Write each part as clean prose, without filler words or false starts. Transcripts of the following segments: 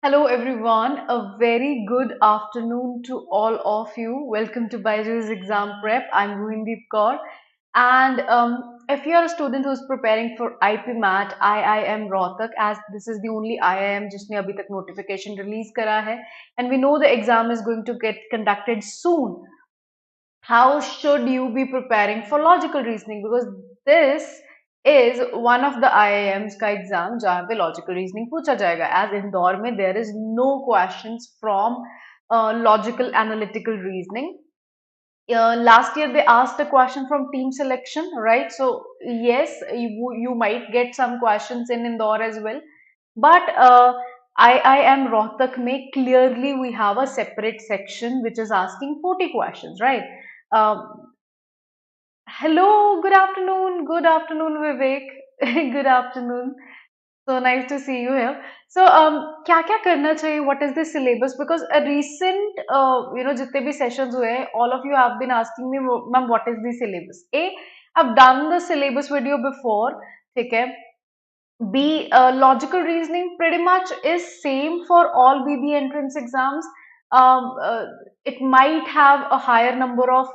Hello everyone, a very good afternoon to all of you. Welcome to BYJU'S Exam Prep. I'm Roohindeep Kaur. And if you're a student who's preparing for IPMAT, IIM Rohtak, as this is the only IIM जिसने अभी तक notification release करा है, and we know the exam is going to get conducted soon. How should you be preparing for logical reasoning? Because this is one of the IIMs का exam जहाँ पे logical reasoning पूछा जाएगा. As Indore में there is no questions from logical analytical reasoning. Last year they asked a question from team selection, right? So yes, you might get some questions in Indore as well, but IIM Rohtak mein clearly we have a separate section which is asking 40 questions, right? um, Hello, good afternoon, Vivek. Good afternoon. So nice to see you here. So, क्या-क्या करना चाहिए? What is the syllabus? Because a recent, जितने भी sessions हुए हैं, all of you have been asking me, ma'am, what is the syllabus? A, I've done the syllabus video before, ठीक है? B, logical reasoning pretty much is same for all BB entrance exams. Um, uh, it might have a higher number of,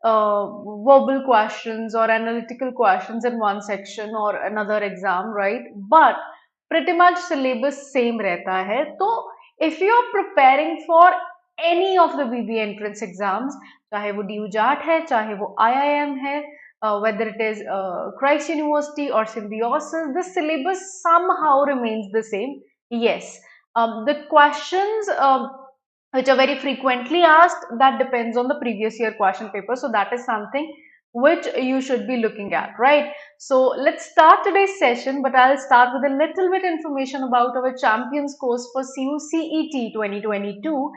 verbal questions or analytical questions in one section or another exam, right? But pretty much syllabus same रहता है. तो if you are preparing for any of the BB entrance exams, चाहे वो DUJAT है, चाहे वो IIM है, whether it is Christ University or Symbiosis, the syllabus somehow remains the same. Yes, the questions which are very frequently asked, that depends on the previous year question paper. So that is something which you should be looking at, right? So let's start today's session, but I'll start with a little bit information about our champions course for CUCET 2022.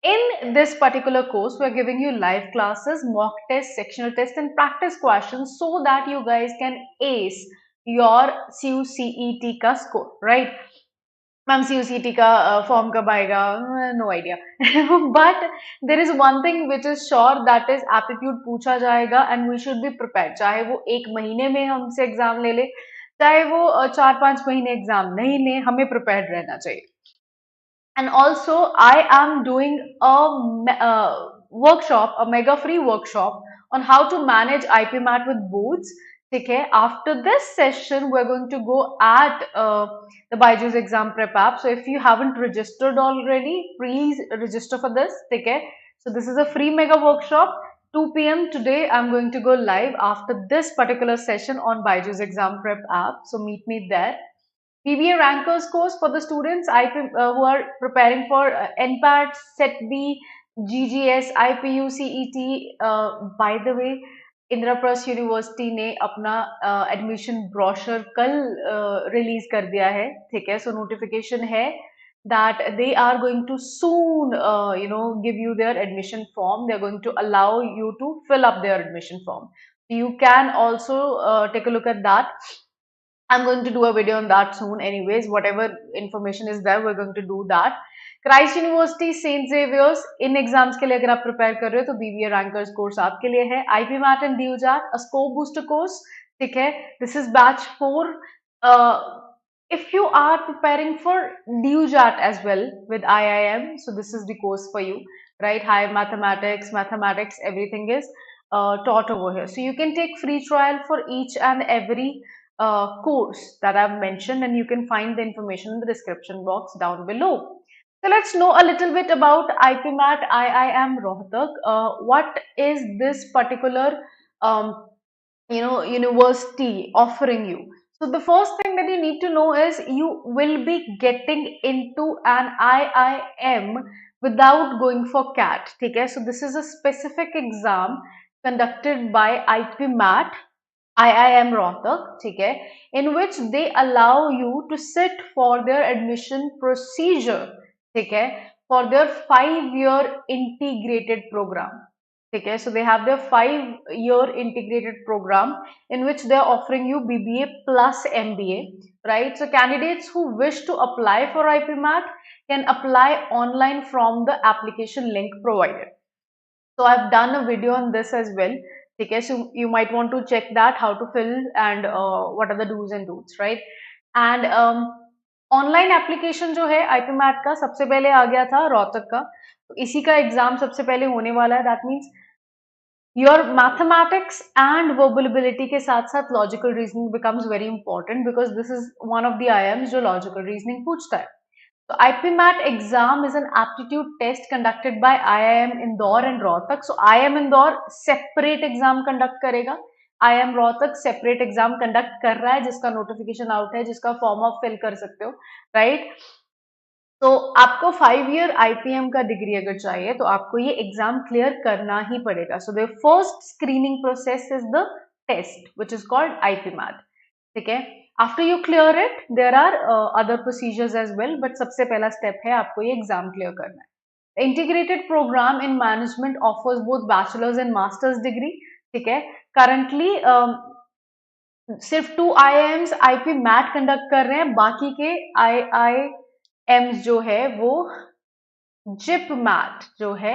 In this particular course, we are giving you live classes, mock tests, sectional tests, and practice questions so that you guys can ace your CUCET का score, right? Ma'am CUCET का form कब आएगा? No idea. But there is one thing which is sure, that is aptitude पूछा जाएगा and we should be prepared. चाहे वो एक महीने में हमसे एग्जाम ले ले, चाहे वो 4-5 महीने एग्जाम नहीं ले, हमें प्रिपेयर्ड रहना चाहिए. And also I am doing workshop, a mega free workshop on how to manage IPMAT with boards. Okay, after this session we're going to go at the BYJU'S Exam Prep app. So if you haven't registered already, please register for this. Okay, so this is a free mega workshop. 2 p.m. today I'm going to go live after this particular session on BYJU'S Exam Prep app. So meet me there. PBA Rankers course for the students who are preparing for NPAT, Set B, GGS, IPU, CET. By the way, Indraprastha university ने अपना admission brochure कल release कर दिया है, ठीक है. सो notification है that they are going to soon give you their admission form. They are going to allow you to fill up their admission form. You can also take a look at that. I'm going to do a video on that soon. Anyways, whatever information is there, we're going to do that. Christ University Saint Xavier's, इन exams के लिए अगर आप prepare कर रहे हो तो BBA rankers course आपके लिए है. IPMAT and DU JAT, a scope booster course, ठीक है. This is batch 4. If you are preparing for DUJAT as well with IIM, so this is the course for you, right? High mathematics, everything is taught over here. So you can take free trial for each and every course that I've mentioned, and you can find the information in the description box down below. So let's know a little bit about IPMAT IIM Rohtak. What is this particular university offering you? So the first thing that you need to know is you will be getting into an IIM without going for CAT. Okay, so this is a specific exam conducted by IPMAT IIM Rohtak, okay, in which they allow you to sit for their admission procedure, okay, for their 5-year integrated program. Okay, so they have their 5-year integrated program in which they are offering you BBA plus MBA, right? So candidates who wish to apply for IPMAT can apply online from the application link provided. So I've done a video on this as well. Okay, so you might want to check that, how to fill and what are the do's and don'ts, right? And online application जो है IPMAT का सबसे पहले आ गया था रोहतक का, तो इसी का एग्जाम सबसे पहले होने वाला है। That means your mathematics and verbal ability के साथ साथ logical reasoning becomes very important, because this is one of the IIMs जो लॉजिकल रीजनिंग पूछता है। So IPMAT exam is an aptitude test conducted by IIM Indore and Rohtak. So IIM Indore separate exam conduct करेगा, IIM Rohtak separate exam conduct कर रहा है, जिसका notification out है, जिसका form आप fill कर सकते हो, right? तो आपको 5 ईयर आईपीएम का डिग्री अगर चाहिए तो आपको ये एग्जाम क्लियर करना ही पड़ेगा। So the first screening process is the test which is called IPMAT. ठीक है, after you clear it there are other procedures as well, but सबसे पहला स्टेप है आपको ये एग्जाम क्लियर करना है। Integrated programme in management offers both bachelors and masters degree. ठीक है, करंटली सिर्फ 2 IIMs आईपी मैट कंडक्ट कर रहे हैं, बाकी के IIMs जो है वो जिप मैट जो है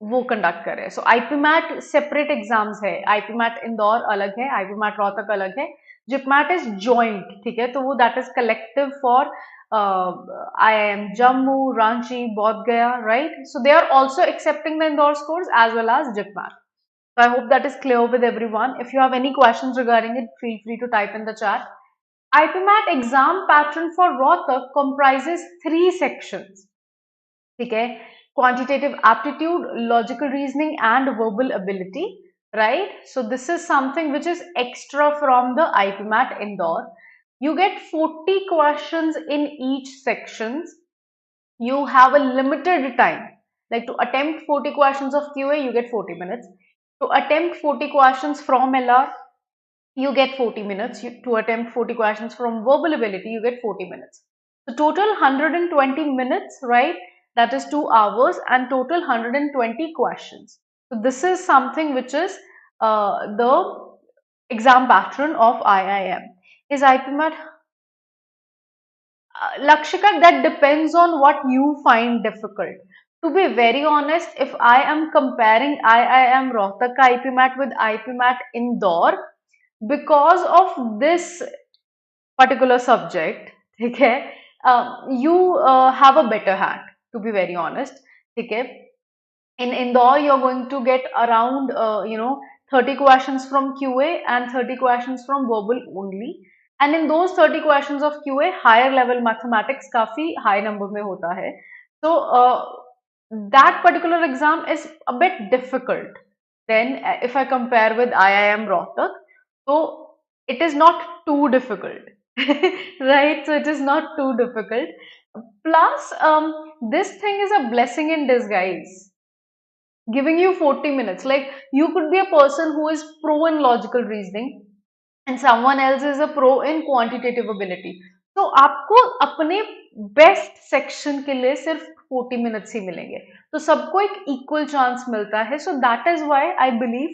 वो कंडक्ट कर रहे हैं। So IP MAT separate exams है, आईपी मैट इंदौर अलग है, आईपी मैट रोहतक अलग है, जिप मैट इज ज्वाइंट। ठीक है, तो वो that is collective for IIM Jammu, Ranchi, Bodh Gaya, right? So they are also accepting the Indore scores as well as JIPMAT. So I hope that is clear with everyone. If you have any questions regarding it, feel free to type in the chat. IPMAT exam pattern for Rohtak comprises 3 sections. ठीक है, quantitative aptitude, logical reasoning and verbal ability, right? So this is something which is extra from the IPMAT Indore. You get 40 questions in each sections. You have a limited time, like to attempt 40 questions of QA you get 40 minutes, to attempt 40 questions from LR you get 40 minutes, to attempt 40 questions from verbal ability you get 40 minutes. So total 120 minutes, right? That is 2 hours and total 120 questions. So this is something which is the exam pattern of IIM. Is IPMAT Lakshika, that depends on what you find difficult. To be very honest, if I am comparing IIM Rohtak ka IPMAT with IPMAT Indore, because of this particular subject, okay, you have a better hand, to be very honest. Okay, in Indore you're going to get around 30 questions from QA and 30 questions from verbal only, and in those 30 questions of QA higher level mathematics काफी high number में होता है, so that particular exam is a bit difficult. Then if I compare with IIM Rohtak, so it is not too difficult. Right, so it is not too difficult. Plus this thing is a blessing in disguise, giving you 40 minutes. Like, you could be a person who is pro in logical reasoning and someone else is a pro in quantitative ability. तो आपको अपने best section के लिए सिर्फ 40 minutes ही मिलेंगे, तो सबको एक इक्वल चांस मिलता है. So that is why I believe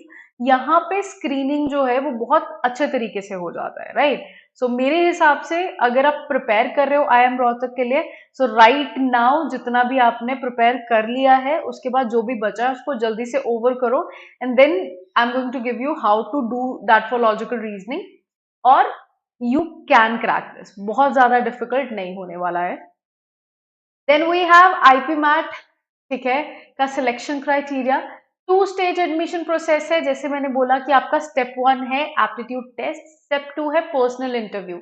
यहाँ पे स्क्रीनिंग जो है वो बहुत अच्छे तरीके से हो जाता है, राइट? सो मेरे हिसाब से अगर आप प्रिपेयर कर रहे हो आई एम रोहतक के लिए, सो राइट नाउ जितना भी आपने प्रिपेयर कर लिया है उसके बाद जो भी बचा है उसको जल्दी से ओवर करो, and then I am going to give you how to do that for logical reasoning, और यू कैन क्रैक दिस. बहुत ज्यादा डिफिकल्ट नहीं होने वाला है. देन वी हैव आईपीमैट, ठीक है, का selection criteria. 2 stage admission process है. जैसे मैंने बोला कि आपका स्टेप 1 है एप्टीट्यूड टेस्ट, स्टेप 2 है पर्सनल इंटरव्यू.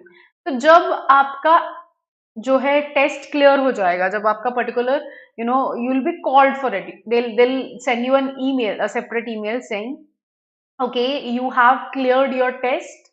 तो जब आपका जो है टेस्ट क्लियर हो जाएगा, जब आपका particular you will be called for it, they'll send you an email, a separate email saying okay, you have cleared your test,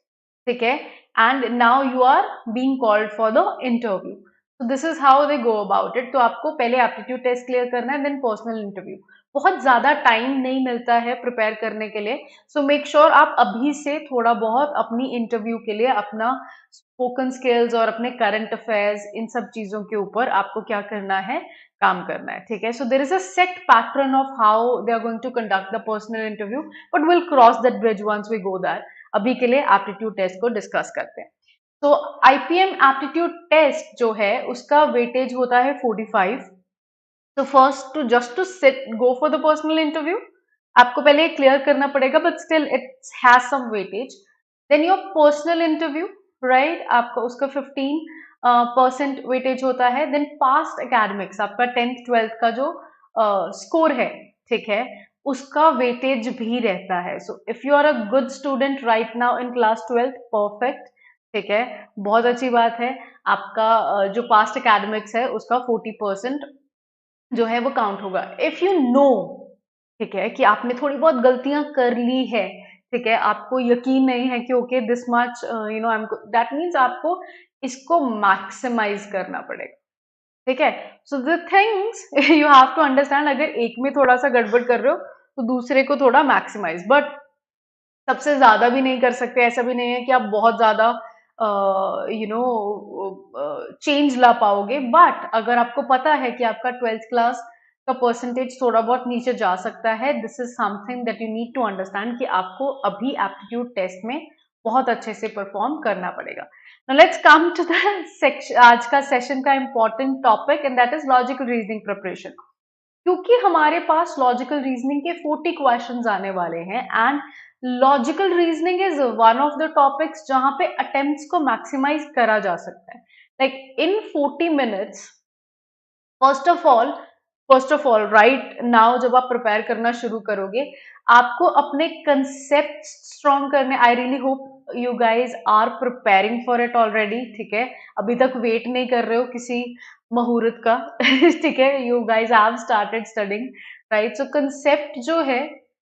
ठीक है, and now you are being called for the interview. So this is how they go about it. तो आपको पहले aptitude test clear करना है, then personal interview. बहुत ज्यादा time नहीं मिलता है प्रिपेयर करने के लिए, सो मेक श्योर आप अभी से थोड़ा बहुत अपनी इंटरव्यू के लिए अपना स्पोकन स्किल्स और अपने करंट अफेयर्स, इन सब चीजों के ऊपर आपको क्या करना है, काम करना है. ठीक है, so there is a set pattern of how they are going to conduct the personal interview, but will cross that bridge once we go that. अभी के लिए एप्टीट्यूड टेस्ट को डिस्कस करते हैं. तो आईपीएम एप्टीट्यूड टेस्ट जो है उसका वेटेज होता है 45. तो first to just to sit go for the personal interview आपको पहले क्लियर करना पड़ेगा, but still it has some weightage. Then your personal interview, right, आपका उसका 15 परसेंट वेटेज होता है। देन पास्ट एकेडमिक्स, आपका 10th 12th का जो स्कोर है, ठीक है, उसका वेटेज भी रहता है। So if you are a good student right now in class 12th, perfect, ठीक है, बहुत अच्छी बात है। आपका जो पास्ट एकेडमिक्स है उसका 40% जो है वो काउंट होगा। इफ यू नो, ठीक है, कि आपने थोड़ी बहुत गलतियां कर ली है, ठीक है, आपको यकीन नहीं है कि okay this much you know I am, that means आपको इसको मैक्सिमाइज करना पड़ेगा, ठीक है। So the things you have to understand, अगर एक में थोड़ा सा गड़बड़ कर रहे हो तो दूसरे को थोड़ा मैक्सिमाइज, बट सबसे ज्यादा भी नहीं कर सकते। ऐसा भी नहीं है कि आप बहुत ज्यादा यू नो चेंज ला पाओगे, बट अगर आपको पता है कि आपका 12th क्लास का परसेंटेज थोड़ा बहुत नीचे जा सकता है, this is something that you need to understand कि आपको अभी एप्टीट्यूड टेस्ट में बहुत अच्छे से परफॉर्म करना पड़ेगा। Now let's come to the section, आज का सेशन का important topic, and that is logical reasoning preparation. क्योंकि हमारे पास लॉजिकल रीजनिंग के 40 क्वेश्चंस आने वाले हैं, and logical reasoning is one of the topics जहां पे अटेम्प्ट्स को मैक्सिमाइज करा जा सकता है। Like in 40 minutes, first of all, right now जब आप प्रिपेयर करना शुरू करोगे, आपको अपने कंसेप्ट स्ट्रॉन्ग करने, I really hope you guys are preparing for it already, ठीक है, अभी तक वेट नहीं कर रहे हो किसी मुहूर्त का ठीक है, you guys have started studying, right. So concept जो है,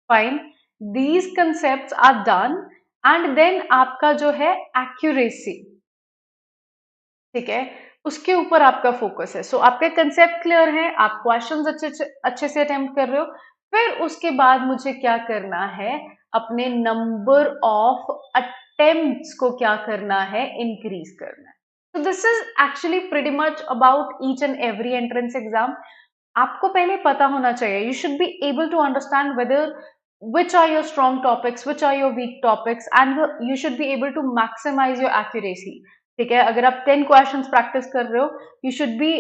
fine, these concept are done, and then आपका जो है एक्यूरेसी, ठीक है, उसके ऊपर आपका फोकस है। सो आपके कंसेप्ट क्लियर है, आप क्वेश्चंस अच्छे से अटेम्प्ट कर रहे हो, फिर उसके बाद मुझे क्या करना है, अपने नंबर ऑफ अटेम्प्ट्स को क्या करना है, इंक्रीज करना है। तो this is actually pretty much about each and every entrance exam. आपको पहले पता होना चाहिए, you should be able to understand whether which are your strong topics, which are your weak topics, and you should be able to maximize your accuracy, ठीक है। अगर आप 10 questions practice कर रहे हो, you should be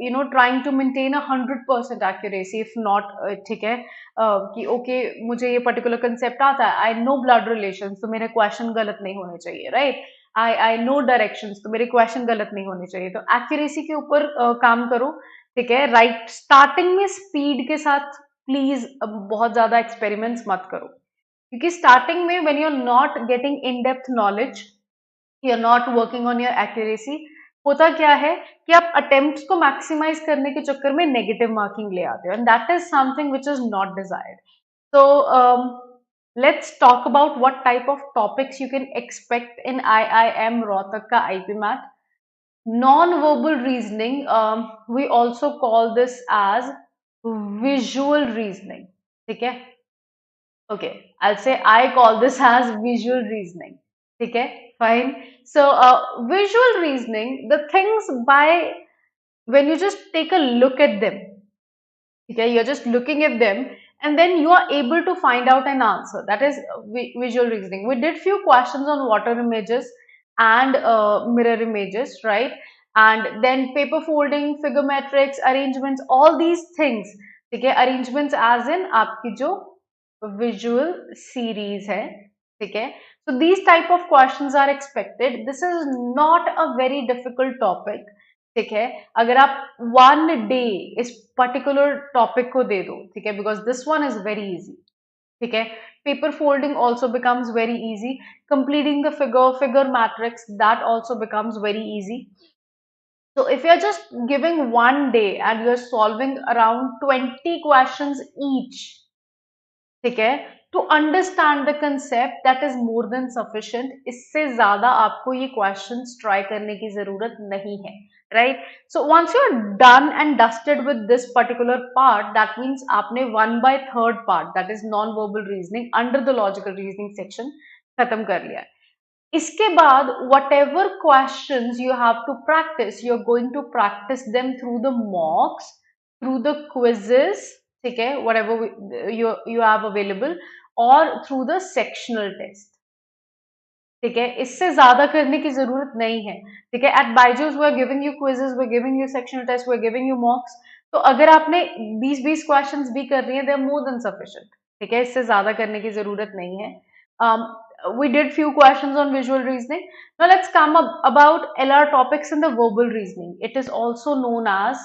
you know trying to maintain 100% accuracy, if not, ठीक है, कि ओके मुझे ये पर्टिकुलर कंसेप्ट आता है, आई नो ब्लड रिलेशन, तो मेरे क्वेश्चन गलत नहीं होने चाहिए, राइट। आई नो डायरेक्शंस, तो मेरे क्वेश्चन गलत नहीं होने चाहिए। तो एक्यूरेसी के ऊपर काम करो, ठीक है, राइट। स्टार्टिंग में स्पीड के साथ प्लीज बहुत ज्यादा एक्सपेरिमेंट्स मत करो, क्योंकि स्टार्टिंग में when you are not getting in depth knowledge, you are not working on your accuracy, होता क्या है कि आप अटेम्प्ट्स को मैक्सिमाइज करने के चक्कर में नेगेटिव मार्किंग ले आते हो, and that is something which is not desired. So let's talk about what type of topics you can expect in IIM Rohtak ka IPMAT. Non-verbal reasoning, we also call this as visual reasoning. ठीक है? Okay, I'll say I call this as visual reasoning. Okay, fine. So, visual reasoning, the things by when you just take a look at them, okay, you're just looking at them, and then you are able to find out an answer. That is visual reasoning. We did few questions on water images and mirror images, right? And then paper folding, figure metrics, arrangements, all these things. ठीक है, arrangements as in आपकी जो visual series है, ठीक है। So these type of questions are expected. This is not a very difficult topic, ठीक है। अगर आप 1 day इस पर्टिकुलर टॉपिक को दे दो, ठीक है, because this one is very easy, ठीक है। Paper folding also becomes very easy, completing the figure matrix, that also becomes very easy. So if you're just giving 1 day and you're solving around 20 questions each, ठीक है, to understand the concept, that is more than sufficient. इससे ज्यादा आपको ये questions try करने की जरूरत नहीं है, right. So once you are done and dusted with this particular part, that means आपने 1/3 part, that is non verbal reasoning under the logical reasoning section, खत्म कर लिया। इसके बाद whatever question you have to practice, you are going to practice them through the mocks, through the quizzes, ठीक है, whatever you have available, और through the sectional test, ठीक है। इससे ज्यादा करने की जरूरत नहीं है, ठीक है। At Byju's we are giving you quizzes, we are giving you sectional test, we are giving you mocks. तो अगर आपने 20-20 क्वेश्चंस भी कर रही है, they are more than sufficient, ठीक है, इससे ज्यादा करने की जरूरत नहीं है। we did few questions on visual reasoning. Now let's come up about LR topics in the verbal reasoning. It is also known as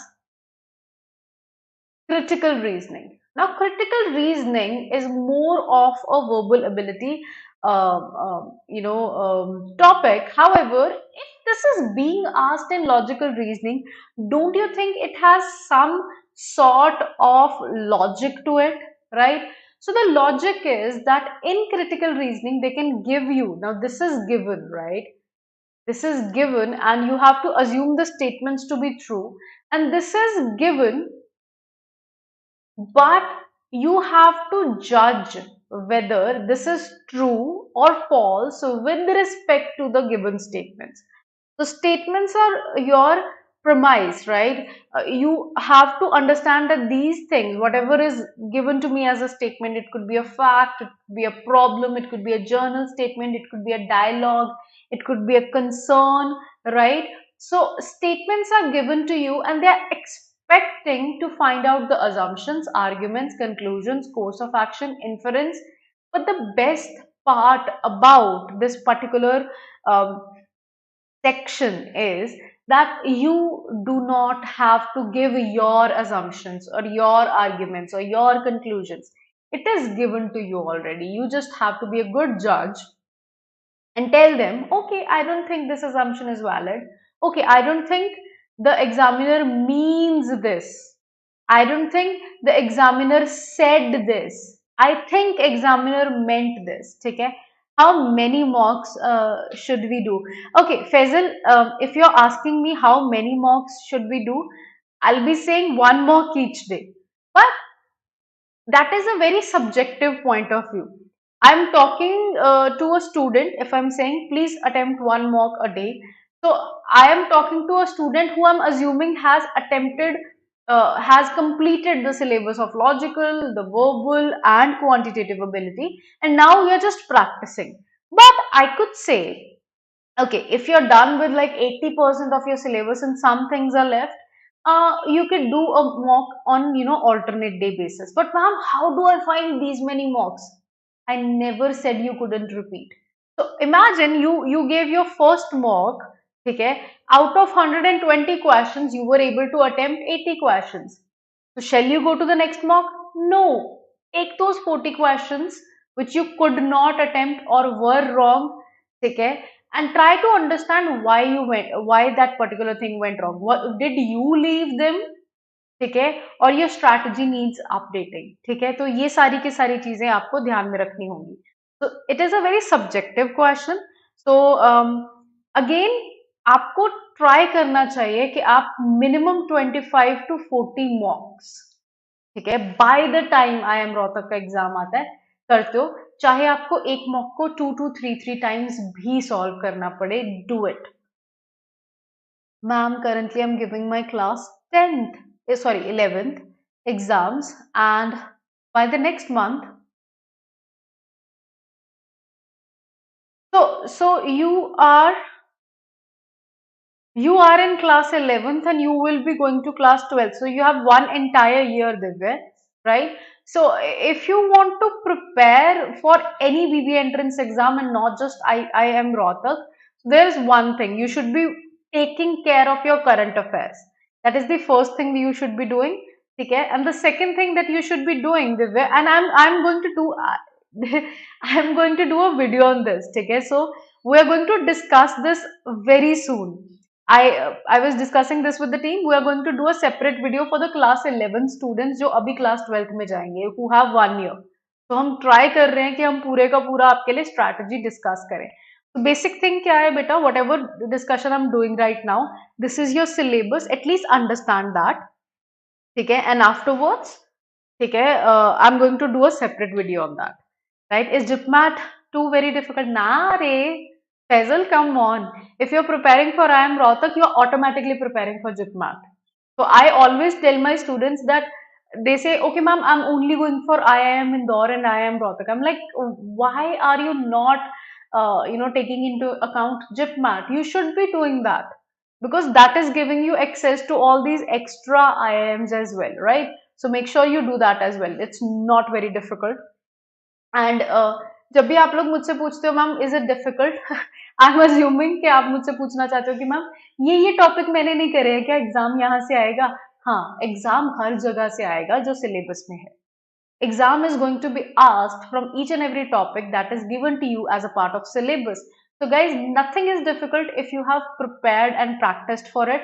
critical reasoning. Now, critical reasoning is more of a verbal ability, topic. However, if this is being asked in logical reasoning, don't you think it has some sort of logic to it, right? So the logic is that in critical reasoning, they can give you, now this is given, right? This is given, and you have to assume the statements to be true. And this is given, but you have to judge whether this is true or false with respect to the given statements. So statements are your premise, right? You have to understand that these things, whatever is given to me as a statement, it could be a fact, it could be a problem, it could be a journal statement, it could be a dialogue, it could be a concern, right? So statements are given to you and they are expecting to find out the assumptions, arguments, conclusions, course of action, inference. But the best part about this particular section is that you do not have to give your assumptions or your arguments or your conclusions. It is given to you already. You just have to be a good judge and tell them, okay, I don't think this assumption is valid. Okay, I don't think the examiner means this. I don't think the examiner said this. I think examiner meant this. Okay, how many mocks should we do? Okay, Faisal, if you're asking me how many mocks should we do, I'll be saying one mock each day. But that is a very subjective point of view. I'm talking to a student. If I'm saying please attempt one mock a day, so I am talking to a student who I'm assuming has attempted, has completed the syllabus of logical, the verbal, and quantitative ability, and now we are just practicing. But I could say, okay, if you're done with like 80% of your syllabus and some things are left, you could do a mock on, alternate day basis. But ma'am, how do I find these many mocks? I never said you couldn't repeat. So imagine you gave your first mock, okay, out of 120 questions, you were able to attempt 80 questions. So shall you go to the next mock? No. Take those 40 questions which you could not attempt or were wrong, okay, and try to understand why that particular thing went wrong. What did you leave them? ठीक है, और your strategy needs updating. ठीक है, तो ये सारी की सारी चीजें आपको ध्यान में रखनी होंगी. So it is a very subjective question. So again, आपको ट्राई करना चाहिए कि आप मिनिमम 25 to 40 मॉक्स, ठीक है, by the time I am Rohtak का एग्जाम आता है करते हो, चाहे आपको एक मॉक को 2 to 3 टाइम्स भी सॉल्व करना पड़े, do it. Ma'am, currently I'm giving my class 10th, sorry, 11th exams, and by the next month, so you are in class 11th and you will be going to class 12th. So you have one entire year, Divya, right? So if you want to prepare for any BB entrance exam and not just I am Rohtak, there's one thing. You should be taking care of your current affairs. That is the first thing you should be doing. Okay? And the second thing that you should be doing, Divya, and I'm going to do I'm going to do a video on this. Okay? So we are going to discuss this very soon. I was discussing this with the team. We are going to do a separate video for the class 11 students जो अभी class 12th में जाएंगे, who have 1 year. तो हम try कर रहे हैं कि हम पूरे का पूरा आपके लिए strategy discuss करें. तो basic thing क्या है बेटा? Whatever discussion I'm doing right now, this is your syllabus. At least understand that. ठीक है? And afterwards, ठीक है? I'm going to do a separate video on that. Right? Is GIPMAT too very difficult? Nah, re. Faisal, come on. If you're preparing for I am Rohtak, you're automatically preparing for GIPMAT. So I always tell my students that they say, okay, ma'am, I'm only going for IIM Indore and IIM Rohtak. I'm like, why are you not, taking into account GIPMAT? You should be doing that because that is giving you access to all these extra IIMs as well, right? So make sure you do that as well. It's not very difficult. And जब भी आप लोग मुझसे पूछते हो ma'am is it difficult, I am assuming कि आप मुझसे पूछना चाहते हो कि मैम ये टॉपिक मैंने नहीं करे हैं क्या, एग्जाम यहाँ से आएगा? हाँ, एग्जाम हर जगह से आएगा जो सिलेबस में है. Exam is going to be asked from each and every topic that is given to you as a part of syllabus. So guys, nothing is difficult if you have prepared and practiced for it.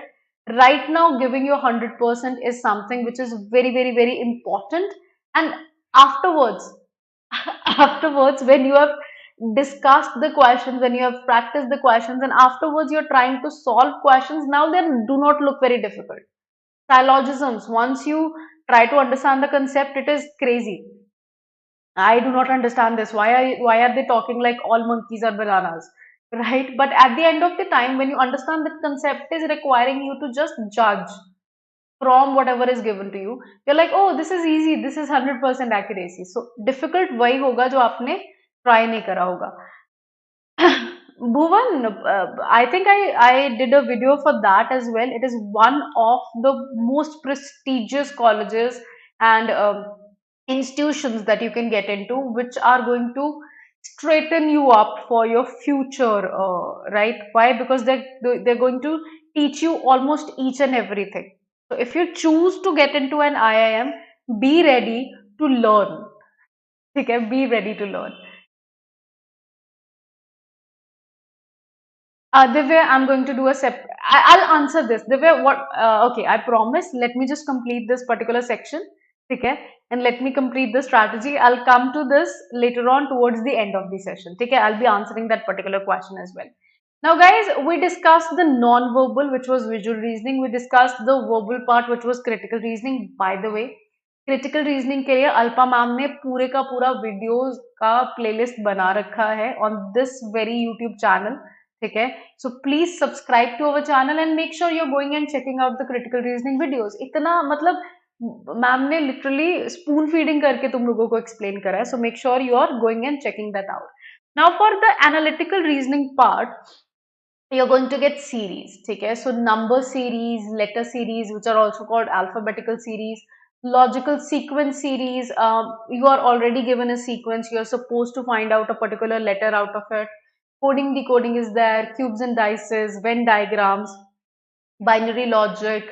Right now, giving your 100% is something which is very, very, very important. And afterwards, afterwards, when you have discussed the questions, when you have practiced the questions, and afterwards you're trying to solve questions, now they do not look very difficult. Syllogisms, once you try to understand the concept, it is crazy. I do not understand this. Why are they talking like all monkeys are bananas? Right? But at the end of the time, when you understand that concept is requiring you to just judge from whatever is given to you, you're like, oh, this is easy, this is 100% accuracy. So difficult वही होगा जो आपने try नहीं करा होगा. Bhuvan, I think I did a video for that as well. It is one of the most prestigious colleges and institutions that you can get into, which are going to straighten you up for your future, right? Why? Because they're going to teach you almost each and everything. So if you choose to get into an IIM, be ready to learn. Okay, be ready to learn. Divya, I'm going to do a I'll answer this. Divya, what? Okay, I promise. Let me just complete this particular section. Okay, and let me complete the strategy. I'll come to this later on towards the end of the session. Okay, I'll be answering that particular question as well. Now, guys, we discussed the non-verbal, which was visual reasoning. We discussed the verbal part, which was critical reasoning. By the way, critical reasoning के लिए Alpa ma'am ने पूरे का पूरा videos का playlist बना रखा है on this very YouTube channel. ठीक है, so please subscribe to our channel and make sure you're going and checking out the critical reasoning videos. इतना मतलब मैम ने लिटरली स्पून फीडिंग करके तुम लोगों को एक्सप्लेन करा है, so make sure you are going and checking that out. Now for the analytical reasoning part, you're going to get series. Okay, so number series, letter series, which are also called alphabetical series, logical sequence series. You are already given a sequence, you're supposed to find out a particular letter out of it. Coding decoding is there, cubes and dices, Venn diagrams, binary logic.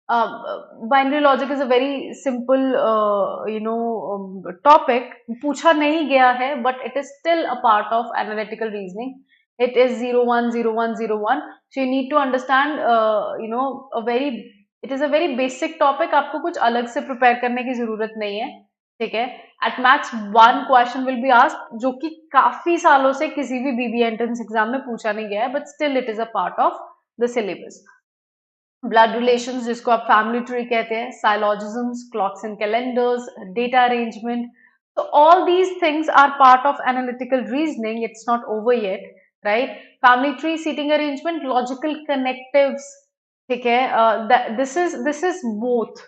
Binary logic is a very simple topic. पूछा नहीं गया है, but it is still a part of analytical reasoning. It is 0 1 0 1 0 1. So you need to understand a very, it is a very basic topic. आपको कुछ अलग से prepare करने की जरूरत नहीं है. ठीक है, at max one question will be asked, जो कि काफी सालों से किसी भी बीबी एंट्रेंस एग्जाम में पूछा नहीं गया है, but still it is a part of the syllabus. Blood relations जिसको आप फैमिली ट्री कहते हैं, syllogisms, clocks and calendars, data arrangement. So all these things are part of analytical reasoning. It's not over yet, right? Family tree, seating arrangement, logical connectives. ठीक है, this is both.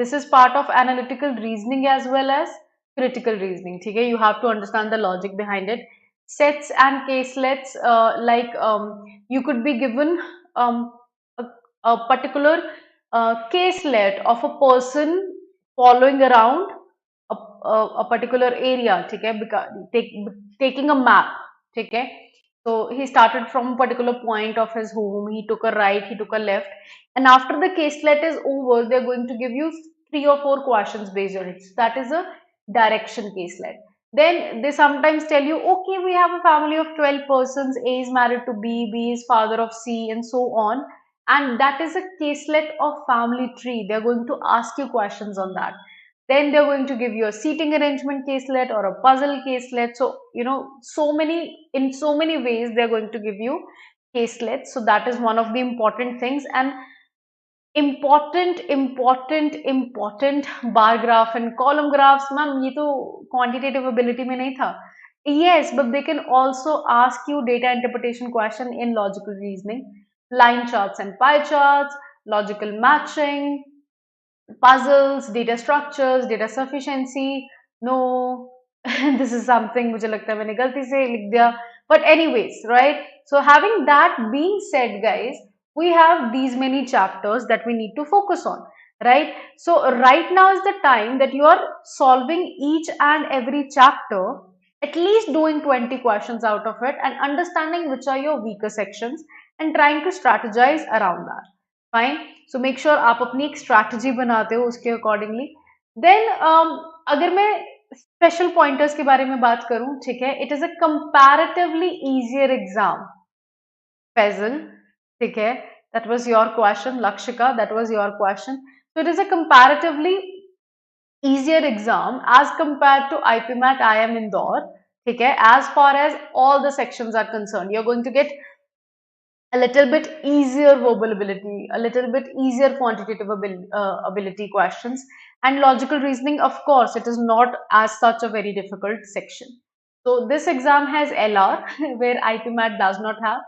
This is part of analytical reasoning as well as critical reasoning. ठीक है, you have to understand the logic behind it. Sets and caselets, like you could be given a a particular caselet of a person following around a particular area. ठीक है, taking a map. ठीक है, so he started from a particular point of his home, he took a right, he took a left, and after the caselet is over, they're going to give you 3 or 4 questions based on it. So that is a direction caselet. Then they sometimes tell you, okay, we have a family of 12 persons, A is married to B, B is father of C, and so on, and that is a caselet of family tree. They're going to ask you questions on that. Then they're going to give you a seating arrangement caselet or a puzzle caselet. So in so many ways they're going to give you caselets. So that is one of the important things. And important bar graph and column graphs, ma'am, ये तो quantitative ability में नहीं था. Yes, but they can also ask you data interpretation question in logical reasoning, line charts and pie charts, logical matching, puzzles, data structures, data sufficiency. No, this is something मुझे लगता है मैंने गलती से लिख दिया. But anyways, right? So having that being said, guys, we have these many chapters that we need to focus on, right? So right now is the time that you are solving each and every chapter at least doing 20 questions out of it and understanding which are your weaker sections and trying to strategize around that. Fine. So make sure आप अपनी एक strategy बनाते हो उसके accordingly. Then अगर मैं special pointers के बारे में बात करूं, ठीक है, it is a comparatively easier exam. Faisal, ठीक है, that was your question. Lakshika, that was your question. So it is a comparatively easier exam as compared to IPMAT IIM Indore. ठीक है, as far as all the sections are concerned, you're going to get a little bit easier verbal ability, a little bit easier quantitative ability questions, and logical reasoning. Of course, it is not as such a very difficult section. So this exam has LR where IPMAT does not have.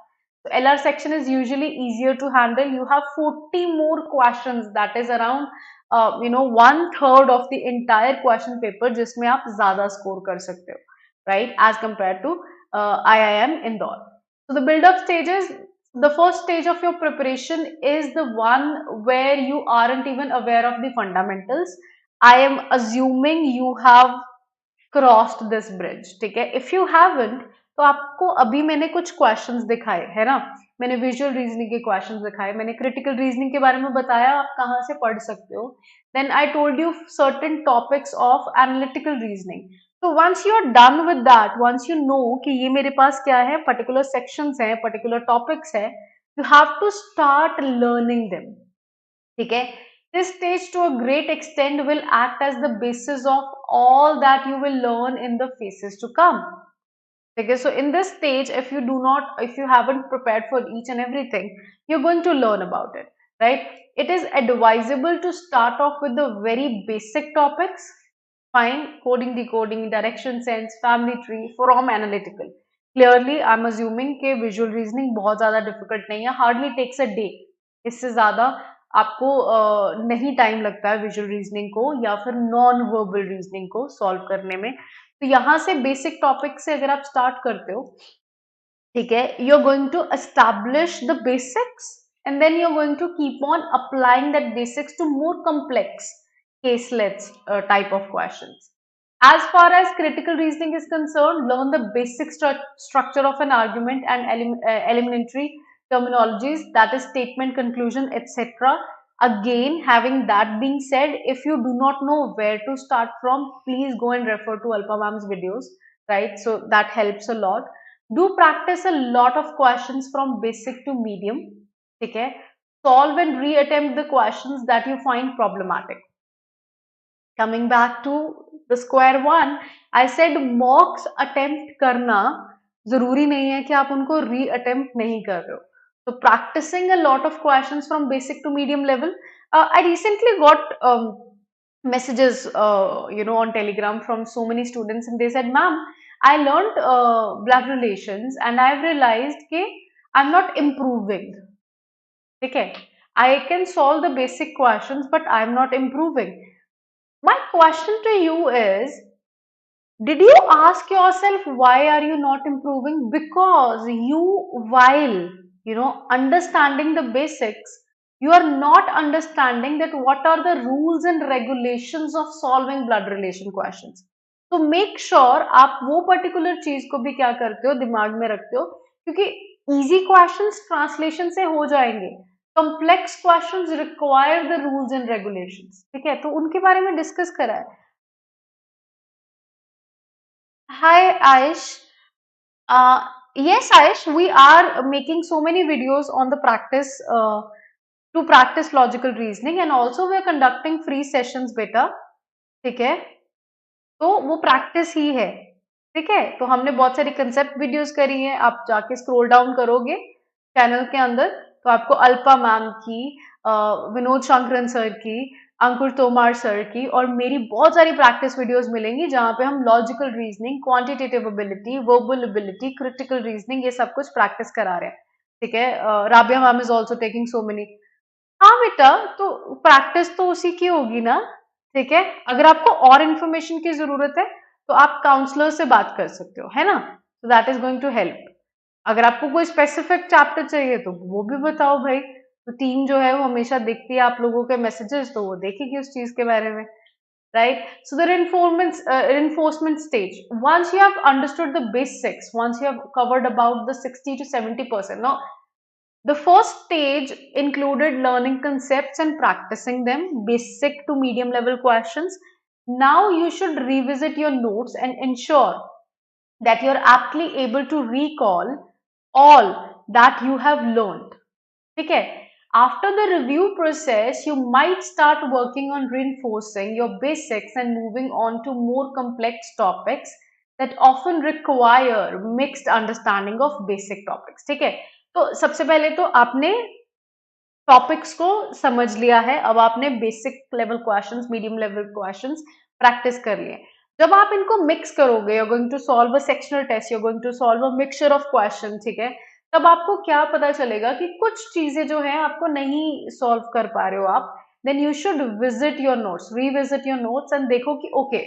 So LR section is usually easier to handle. You have 40 more questions, that is around 1/3 of the entire question paper जिसमें आप ज़्यादा score कर सकते हो, right? As compared to IIM Indore. So the build-up stages, the first stage of your preparation is the one where you aren't even aware of the fundamentals. I am assuming you have crossed this bridge, ठीक है. If you haven't तो आपको अभी मैंने कुछ questions दिखाए है ना, मैंने विजुअल रीजनिंग के क्वेश्चंस दिखाए, मैंने क्रिटिकल रीजनिंग के बारे में बताया आप कहाँ से पढ़ सकते हो. Then I told you certain topics of analytical reasoning. तो once you are done with that, once you know कि ये मेरे पास क्या है, पर्टिकुलर सेक्शंस हैं, पर्टिकुलर टॉपिक्स है, you have to start learning them. ठीक है. This stage to a great extent will act as the basis of all that you will learn in the phases to come. Okay, so in this stage, if you haven't prepared for each and everything, you're going to learn about it, right? It is advisable to start off with the very basic topics. Fine, coding, decoding, direction sense, family tree, from analytical. Clearly, I'm assuming कि visual reasoning बहुत ज़्यादा difficult नहीं है, hardly takes a day. इससे ज़्यादा आपको नहीं time लगता है विजुअल रीजनिंग को या फिर नॉन वर्बल रीजनिंग को सॉल्व करने में. तो यहाँ से बेसिक टॉपिक से अगर आप स्टार्ट करते हो, ठीक है, you are going to establish the basics and then you are going to keep on applying that basics to more complex caselets type of questions. As far as critical reasoning is concerned, learn the basic structure of an argument and eliminatory terminologies, that is statement, conclusion, etc. Again, having that being said, if you do not know where to start from, please go and refer to Alpa Ma'am's videos, right? So that helps a lot. Do practice a lot of questions from basic to medium. Okay? Solve and re-attempt the questions that you find problematic. Coming back to the square one, I said mocks attempt करना जरूरी नहीं है कि आप उनको re-attempt नहीं कर रहे हो. So practicing a lot of questions from basic to medium level. I recently got messages, on Telegram from so many students, and they said, "Ma'am, I learned blood relations, and I've realized that I'm not improving." Okay, I can solve the basic questions, but I'm not improving. My question to you is, did you ask yourself why are you not improving? Because you, while understanding the basics, you are not understanding that what are the rules and regulations of solving blood relation questions. So make sure आप वो particular चीज को भी क्या करते हो, दिमाग में रखते हो, क्योंकि easy questions translation से हो जाएंगे, complex questions require the rules and regulations. ठीक है, तो उनके बारे में डिस्कस करा है. Hi Aish. Yes Aish, we are making so many videos on the practice to practice logical reasoning, and also we are conducting free sessions बेटा. ठीक है, तो वो प्रैक्टिस ही है. ठीक है, तो हमने बहुत सारी कंसेप्ट वीडियोस करी हैं, आप जाके स्क्रॉल डाउन करोगे चैनल के अंदर तो आपको अल्पा मैम की, विनोद शंकरन सर की, अंकुर तोमार सर की और मेरी बहुत सारी प्रैक्टिस वीडियोस मिलेंगी जहां पे हम logical reasoning, quantitative ability, verbal ability, critical reasoning, ये सब कुछ प्रैक्टिस करा रहे हैं. ठीक है, Rabia ma'am is also taking so many. हाँ बेटा, तो प्रैक्टिस तो उसी की होगी ना. ठीक है, अगर आपको और इन्फॉर्मेशन की जरूरत है तो आप काउंसलर से बात कर सकते हो, है ना. So that is going to help. अगर आपको कोई स्पेसिफिक चैप्टर चाहिए तो वो भी बताओ भाई. तो टीम जो है वो हमेशा देखती है आप लोगों के मैसेजेस, तो वो देखेगी उस चीज के बारे में. right? So the reinforcement stage, once you have understood the basics, once you have covered about the 60 to 70%. Now the first stage included learning concepts and practicing them, basic to medium level questions. Now you should revisit your notes and ensure that you're aptly able to recall all that you have learned. ठीक है? After the review process, you might start working on reinforcing your basics and moving on to more complex topics that often require mixed understanding of basic topics. ठीक है? तो सबसे पहले तो आपने topics को समझ लिया है, अब आपने basic level questions, medium level questions practice कर लिए। जब आप इनको मिक्स करोगे, you are going to solve a sectional test, you are going to solve a mixture of question, ठीक है? तब आपको क्या पता चलेगा कि कुछ चीजें जो है आपको नहीं सॉल्व कर पा रहे हो आप, then you should visit your notes, revisit your notes and देखो कि okay,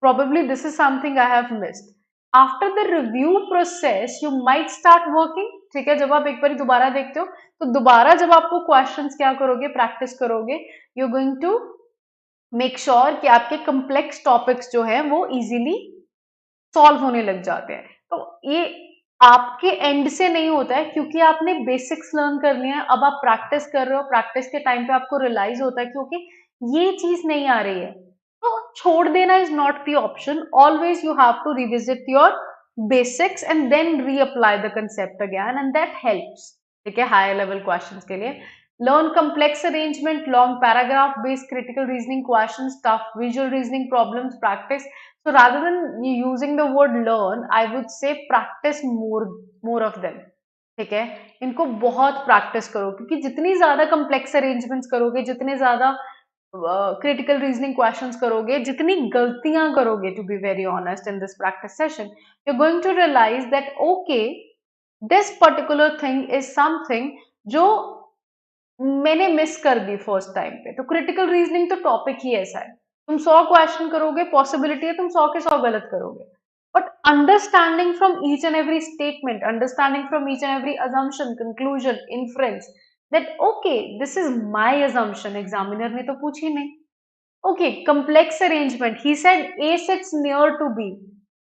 probably this is something I have missed. After the review process, you might start working. ठीक है, जब आप एक बार दोबारा देखते हो तो दोबारा जब आपको क्वेश्चंस क्या करोगे, प्रैक्टिस करोगे, you going to make sure कि आपके कम्प्लेक्स टॉपिक्स जो है वो इजीली सॉल्व होने लग जाते हैं। तो ये आपके एंड से नहीं होता है, क्योंकि आपने बेसिक्स लर्न कर लिए हैं, अब आप प्रैक्टिस कर रहे हो, प्रैक्टिस के टाइम पे आपको रियलाइज होता है क्योंकि ये चीज नहीं आ रही है, तो छोड़ देना is not the option. Always you have to revisit your basics and then reapply the concept again, and that helps. ठीक है, हायर लेवल क्वेश्चंस के लिए learn complex arrangement, long paragraph based critical reasoning questions, tough visual reasoning problems, practice. So rather than using the word learn, I would say practice more of them. ठीक है, इनको बहुत practice करो, क्योंकि जितनी ज्यादा कम्प्लेक्स अरेंजमेंट्स करोगे, जितने ज्यादा क्रिटिकल रीजनिंग क्वेश्चंस करोगे, जितनी गलतियां करोगे, to be very honest, in this practice session you are going to realise that okay, this particular thing is something जो मैंने मिस कर दी फर्स्ट टाइम पे। तो क्रिटिकल रीजनिंग तो टॉपिक ही ऐसा है, तुम 100 क्वेश्चन करोगे, पॉसिबिलिटी है तुम 100 के 100 गलत करोगे, but understanding from each and every statement, understanding from each and every assumption, conclusion, inference, that okay this is my assumption, examiner ने तो पूछी नहीं। Okay, complex arrangement, he said A sits near to B,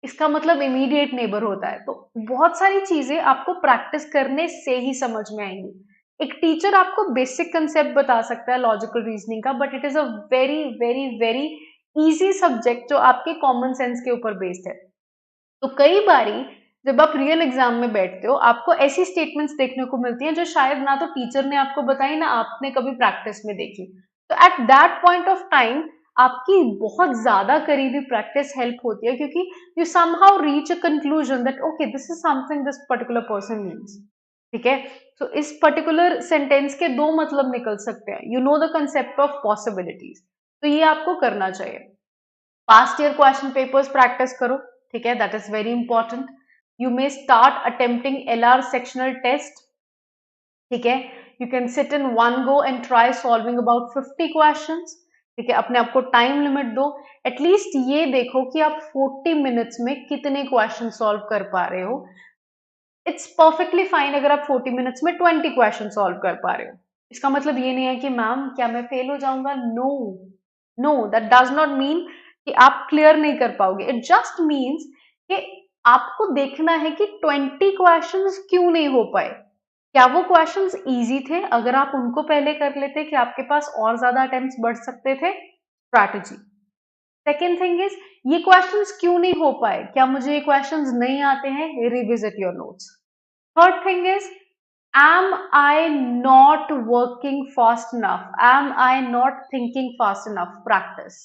इसका मतलब immediate neighbour होता है। तो बहुत सारी चीजें आपको प्रैक्टिस करने से ही समझ में आएंगी। एक टीचर आपको बेसिक कंसेप्ट बता सकता है लॉजिकल रीजनिंग का, but it is a very very very easy subject जो आपके कॉमन सेंस के ऊपर बेस्ड है। तो कई बारी जब आप रियल एग्जाम में बैठते हो, आपको ऐसी स्टेटमेंट्स देखने को मिलती हैं जो शायद ना तो टीचर ने आपको बताई, ना आपने कभी प्रैक्टिस में देखी। तो at that point of time आपकी बहुत ज्यादा करीबी प्रैक्टिस हेल्प होती है, क्योंकि you somehow reach a conclusion that okay this is something this particular person means. ठीक है, तो इस पर्टिकुलर सेंटेंस के दो मतलब निकल सकते हैं, you know the concept of possibilities, तो ये आपको करना चाहिए। Past year question papers practice करो, ठीक है, that is very important. You may start attempting LR sectional test, ठीक है, you can sit in one go and try solving about 50 questions, ठीक है, अपने आपको टाइम लिमिट दो, एटलीस्ट ये देखो कि आप 40 मिनट्स में कितने क्वेश्चन सॉल्व कर पा रहे हो। इट्स परफेक्टली फाइन अगर आप 40 मिनट्स में 20 क्वेश्चन सॉल्व कर पा रहे हो। इसका मतलब ये नहीं है कि मैम क्या मैं फेल हो जाऊंगा, no, no, that does not mean कि आप क्लियर नहीं कर पाओगे। इट जस्ट मीन्स कि आपको देखना है कि 20 क्वेश्चंस क्यों नहीं हो पाए, क्या वो क्वेश्चंस इजी थे, अगर आप उनको पहले कर लेते कि आपके पास और ज्यादा अटेम्प्ट्स बढ़ सकते थे, स्ट्रैटेजी। सेकेंड थिंग इज ये क्वेश्चंस क्यों नहीं हो पाए, क्या मुझे ये क्वेश्चंस नहीं आते हैं, revisit your notes. Third thing is am I not working fast enough, am I not thinking fast enough, practice।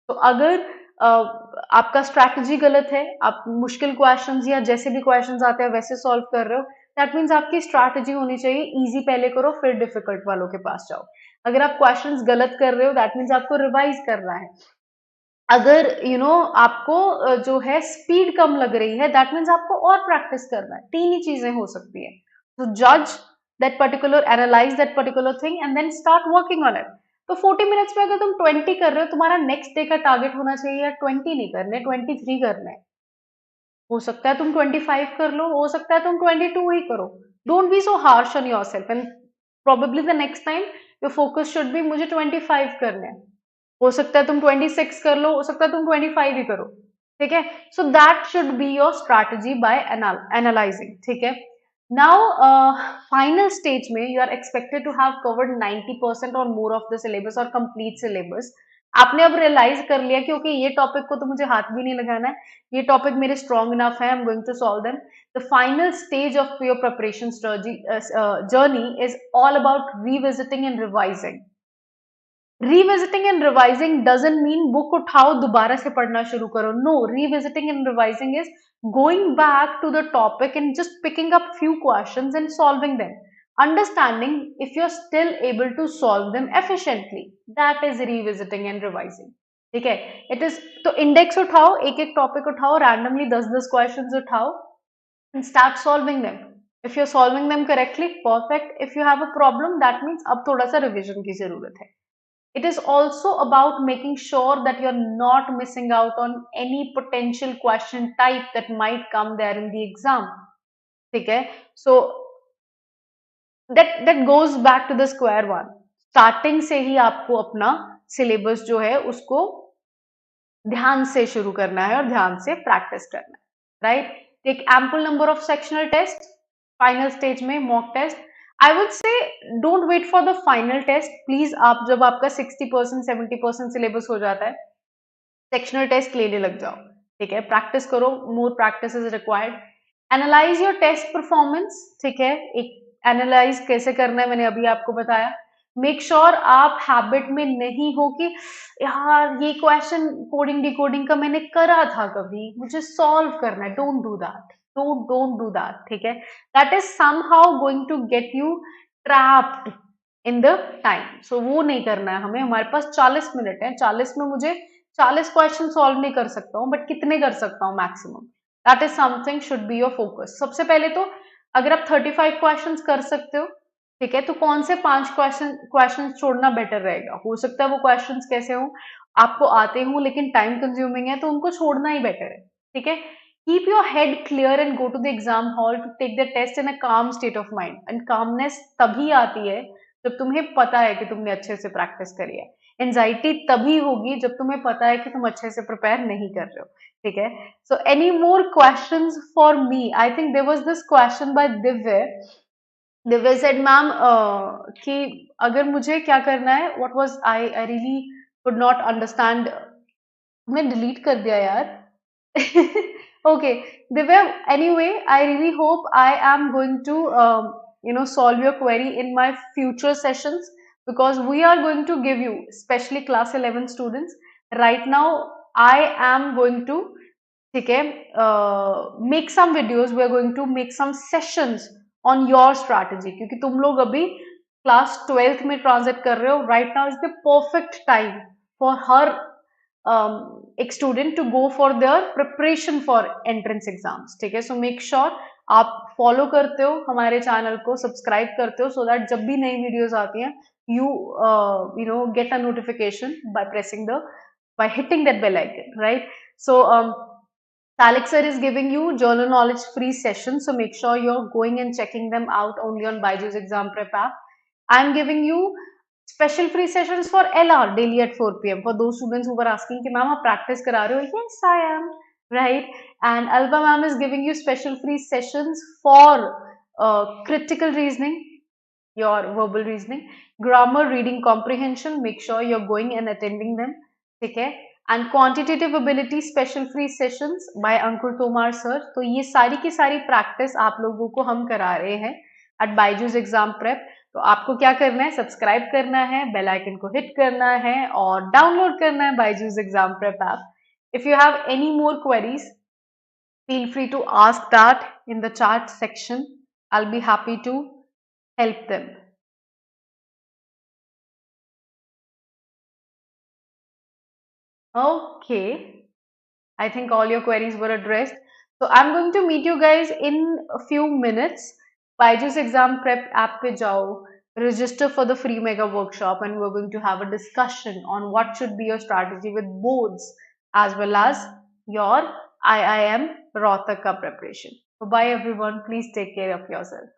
तो अगर आपका स्ट्रैटेजी गलत है, आप मुश्किल क्वेश्चंस या जैसे भी क्वेश्चंस आते हैं वैसे सॉल्व कर रहे हो, दैट मीन्स आपकी स्ट्रैटेजी होनी चाहिए इजी पहले करो फिर डिफिकल्ट वालों के पास जाओ। अगर आप क्वेश्चंस गलत कर रहे हो, दैट मीन्स आपको रिवाइज करना है। अगर आपको जो है स्पीड कम लग रही है, दैट मीन्स आपको और प्रैक्टिस करना है। तीन ही चीजें हो सकती है, तो जज that particular, analyse that particular thing and then start working on it. तो 40 मिनट्स में अगर तुम 20 कर रहे हो, तुम्हारा नेक्स्ट डे का टारगेट होना चाहिए यार 20 नहीं करने, 23 करने। हो सकता है तुम 25 कर लो, हो सकता है तुम 22 ही करो। Don't be so harsh on yourself, and probably the next time your focus should be मुझे 25 करने हैं। हो सकता है तुम 26 कर लो, हो सकता है तुम 25 ही करो, ठीक है। So that should be your strategy by analysing, ठीक है। नाउ फाइनल स्टेज में you are expected to have covered 90% और मोर ऑफ द सिलेबस और कंप्लीट सिलेबस। आपने अब रियलाइज कर लिया कि ओके ये टॉपिक को तो मुझे हाथ भी नहीं लगाना है, ये टॉपिक मेरे स्ट्रॉन्ग इनफ है, I am going to solve them. The final stage of your preparation journey is all about revisiting and revising. Revisiting and revising doesn't mean book उठाओ दोबारा से पढ़ना शुरू करो. No, revisiting and revising is going back to the topic and just picking up few questions and solving them. Understanding if you're still able to solve them efficiently. That is revisiting and revising. ठीक है. It is तो index उठाओ, एक एक topic उठाओ, randomly 10-10 questions उठाओ and start solving them. If you're solving them correctly, perfect. If you have a problem, that means अब थोड़ा सा रिविजन की जरूरत है. It is also about making sure that you're not missing out on any potential question type that might come there in the exam. ठीक है. So that goes back to the square one. Starting से ही आपको अपना syllabus जो है उसको ध्यान से शुरू करना है और ध्यान से प्रैक्टिस करना है, right. Take ample number of sectional test, final stage में mock test. I would say don't wait for the final test please. आप जब आपका 60% 70% सिलेबस हो जाता है, सेक्शनल टेस्ट लेने लग जाओ, ठीक है। प्रैक्टिस करो, more practice is required. Analyse your test performance, ठीक है। एक एनालाइज कैसे करना है मैंने अभी आपको बताया। मेक श्योर आप हैबिट में नहीं हो कि यार ये क्वेश्चन कोडिंग डिकोडिंग का मैंने करा था कभी, मुझे सॉल्व करना है। Don't do that, don't do that, ठीक है। That is somehow going to get you trapped in the time. So वो नहीं करना है हमें। हमारे पास 40 मिनट है, 40 में मुझे 40 क्वेश्चन सॉल्व नहीं कर सकता हूँ, बट कितने कर सकता हूँ maximum. That is something should be your focus. सबसे पहले तो अगर आप 35 क्वेश्चंस कर सकते हो, ठीक है, तो कौन से 5 क्वेश्चन छोड़ना बेटर रहेगा। हो सकता है वो क्वेश्चंस कैसे हो, आपको आते हो लेकिन टाइम कंज्यूमिंग है, तो उनको छोड़ना ही बेटर है, ठीक है। Keep your head clear and go to the exam hall to take the test in a calm state of mind. And calmness तभी आती है जब तुम्हें पता है कि तुमने अच्छे से प्रैक्टिस करी है। एंजाइटी तभी होगी जब तुम्हें पता है कि तुम अच्छे से प्रिपेयर नहीं कर रहे हो, ठीक है। So any more questions for me? I think there was this question by Divya. Divya said ma'am कि अगर मुझे क्या करना है, what was I really could not understand. मैं डिलीट कर दिया यार। Okay, Divya, anyway, I really hope I am going to solve your query in my future sessions, because we are going to give you, especially class 11 students, right now I am going to, ठीक है, make some videos, we are going to make some sessions on your strategy, क्योंकि तुम लोग अभी class 12th में transit कर रहे हो। Right now is the perfect time for हर एक student to go for their preparation for entrance exams, ठीक है। सो मेक श्योर आप फॉलो करते हो हमारे चैनल को, सब्सक्राइब करते हो, सो दैट जब भी नई वीडियोज आती हैं you get a notification by pressing by hitting that bell icon, right? So Alex sir is giving you journal knowledge free sessions, so make sure you're going and checking them out only on BYJU'S Exam Prep app. I'm giving you special free sessions for LR daily at 4 p.m. for those students who were asking कि ma'am आप practice करा रहे हो? Yes, I am, right? And Alba ma'am is giving you special free sessions for critical reasoning, your verbal reasoning, grammar, reading comprehension. Make sure you're going and attending them, okay? And quantitative ability special free sessions by Ankur Tomar sir. तो ये सारी की सारी practice आप लोगों को हम करा रहे हैं at BYJU'S Exam Prep. तो आपको क्या करना है, सब्सक्राइब करना है, बेल आइकन को हिट करना है और डाउनलोड करना है BYJU'S Exam Prep app. If you have any more queries, feel free to ask that in the chat section. I'll be happy to help them. Okay, I think all your queries were addressed. So I'm going to meet you guys in a few minutes. BYJU'S Exam Prep app pe jao, register for the free mega workshop, and we're going to have a discussion on what should be your strategy with boards as well as your IIM Rohtak preparation. So bye everyone. Please take care of yourself.